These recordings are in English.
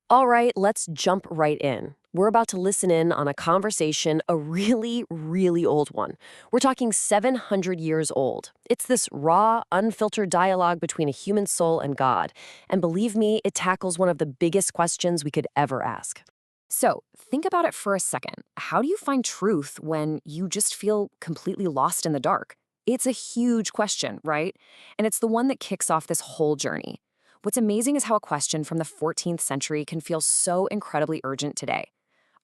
All right, let's jump right in. We're about to listen in on a conversation, a really, really old one. We're talking 700 years old. It's this raw, unfiltered dialogue between a human soul and God. And believe me, it tackles one of the biggest questions we could ever ask. So, think about it for a second. How do you find truth when you just feel completely lost in the dark? It's a huge question, right? And it's the one that kicks off this whole journey. What's amazing is how a question from the 14th century can feel so incredibly urgent today.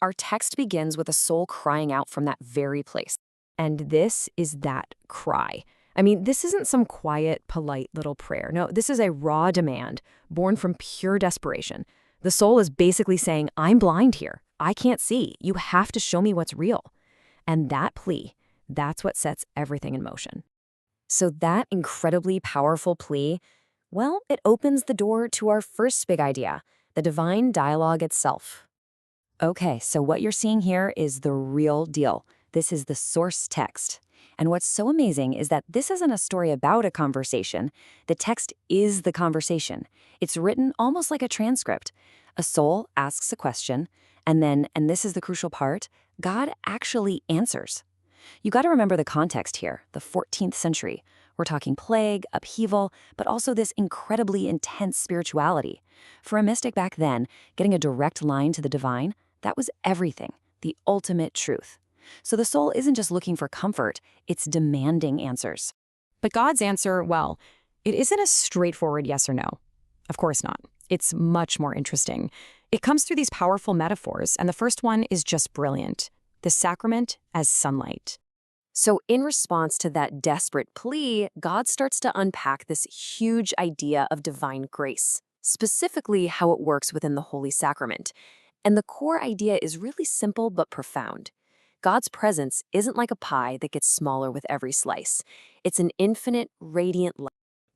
Our text begins with a soul crying out from that very place. And this is that cry. I mean, this isn't some quiet, polite little prayer. No, this is a raw demand born from pure desperation. The soul is basically saying, I'm blind here. I can't see. You have to show me what's real. And that plea, that's what sets everything in motion. So that incredibly powerful plea, well, it opens the door to our first big idea, the divine dialogue itself. Okay, so what you're seeing here is the real deal. This is the source text. And what's so amazing is that this isn't a story about a conversation. The text is the conversation. It's written almost like a transcript. A soul asks a question, and then, and this is the crucial part, God actually answers. You got to remember the context here, the 14th century. We're talking plague, upheaval, but also this incredibly intense spirituality. For a mystic back then, getting a direct line to the divine, that was everything, the ultimate truth. So the soul isn't just looking for comfort, it's demanding answers. But God's answer, well, it isn't a straightforward yes or no. Of course not. It's much more interesting. It comes through these powerful metaphors, and the first one is just brilliant. The sacrament as sunlight. So in response to that desperate plea, God starts to unpack this huge idea of divine grace, specifically how it works within the Holy Sacrament. And the core idea is really simple but profound. God's presence isn't like a pie that gets smaller with every slice. It's an infinite, radiant light.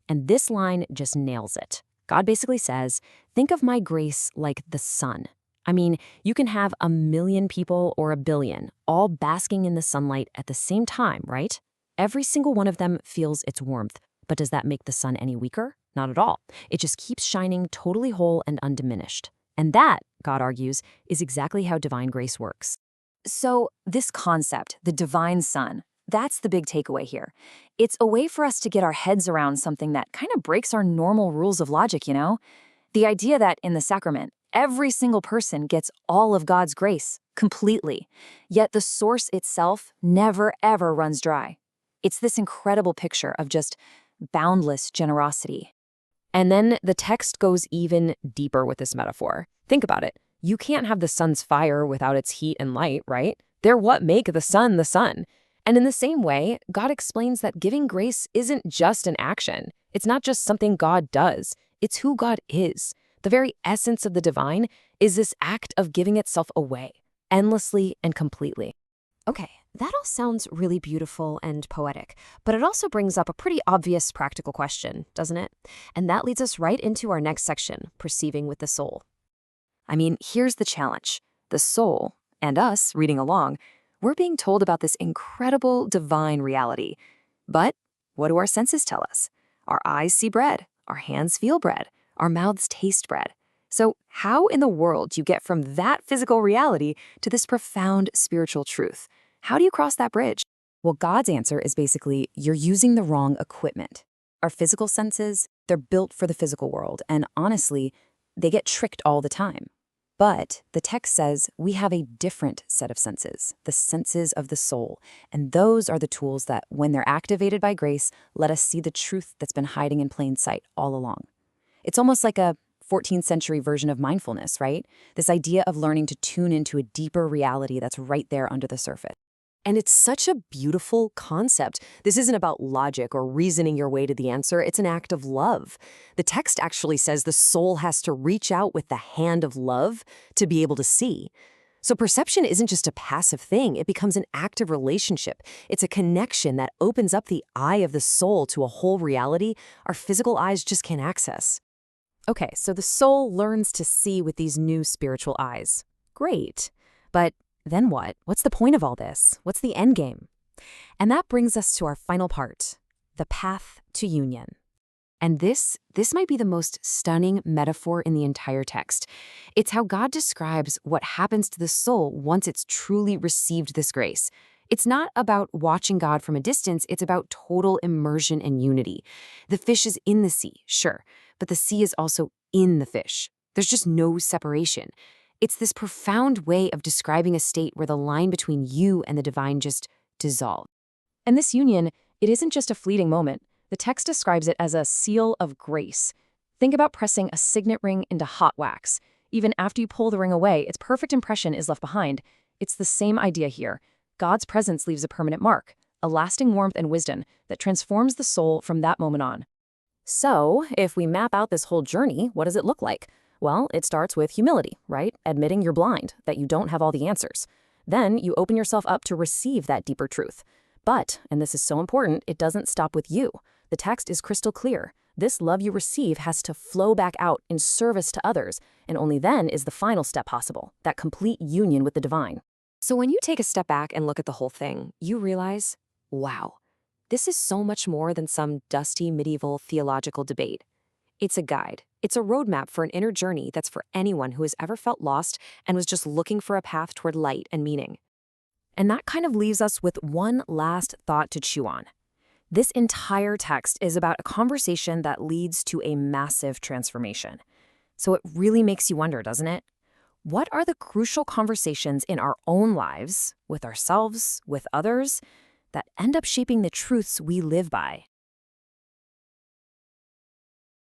And this line just nails it. God basically says, think of my grace like the sun. I mean, you can have 1,000,000 people or 1,000,000,000 all basking in the sunlight at the same time, right? Every single one of them feels its warmth. But does that make the sun any weaker? Not at all. It just keeps shining totally whole and undiminished. And that, God argues, is exactly how divine grace works. So this concept, the divine sun, that's the big takeaway here. It's a way for us to get our heads around something that kind of breaks our normal rules of logic, you know? The idea that in the sacrament, every single person gets all of God's grace, completely. Yet the source itself never, ever runs dry. It's this incredible picture of just boundless generosity. And then the text goes even deeper with this metaphor. Think about it. You can't have the sun's fire without its heat and light, right? They're what make the sun the sun. And in the same way, God explains that giving grace isn't just an action. It's not just something God does. It's who God is. The very essence of the divine is this act of giving itself away, endlessly and completely. Okay, that all sounds really beautiful and poetic, but it also brings up a pretty obvious practical question, doesn't it? And that leads us right into our next section, perceiving with the soul. I mean, here's the challenge. The soul, and us reading along, we're being told about this incredible divine reality. But what do our senses tell us? Our eyes see bread, our hands feel bread, our mouths taste bread. So how in the world do you get from that physical reality to this profound spiritual truth? How do you cross that bridge? Well, God's answer is basically, you're using the wrong equipment. Our physical senses, they're built for the physical world, and honestly, they get tricked all the time. But the text says we have a different set of senses, the senses of the soul. And those are the tools that, when they're activated by grace, let us see the truth that's been hiding in plain sight all along. It's almost like a 14th century version of mindfulness, right? This idea of learning to tune into a deeper reality that's right there under the surface. And it's such a beautiful concept. This isn't about logic or reasoning your way to the answer. It's an act of love. The text actually says the soul has to reach out with the hand of love to be able to see. So perception isn't just a passive thing. It becomes an active relationship. It's a connection that opens up the eye of the soul to a whole reality our physical eyes just can't access. Okay, so the soul learns to see with these new spiritual eyes. Great. But then what? What's the point of all this? What's the end game? And that brings us to our final part, the path to union. And this might be the most stunning metaphor in the entire text. It's how God describes what happens to the soul once it's truly received this grace. It's not about watching God from a distance, it's about total immersion and unity. The fish is in the sea, sure, but the sea is also in the fish. There's just no separation. It's this profound way of describing a state where the line between you and the divine just dissolves. And this union, it isn't just a fleeting moment. The text describes it as a seal of grace. Think about pressing a signet ring into hot wax. Even after you pull the ring away, its perfect impression is left behind. It's the same idea here. God's presence leaves a permanent mark, a lasting warmth and wisdom that transforms the soul from that moment on. So, if we map out this whole journey, what does it look like? Well, it starts with humility, right? Admitting you're blind, that you don't have all the answers. Then you open yourself up to receive that deeper truth. But, and this is so important, it doesn't stop with you. The text is crystal clear. This love you receive has to flow back out in service to others, and only then is the final step possible, that complete union with the divine. So when you take a step back and look at the whole thing, you realize, wow, this is so much more than some dusty medieval theological debate. It's a guide. It's a roadmap for an inner journey that's for anyone who has ever felt lost and was just looking for a path toward light and meaning. And that kind of leaves us with one last thought to chew on. This entire text is about a conversation that leads to a massive transformation. So it really makes you wonder, doesn't it? What are the crucial conversations in our own lives, with ourselves, with others, that end up shaping the truths we live by?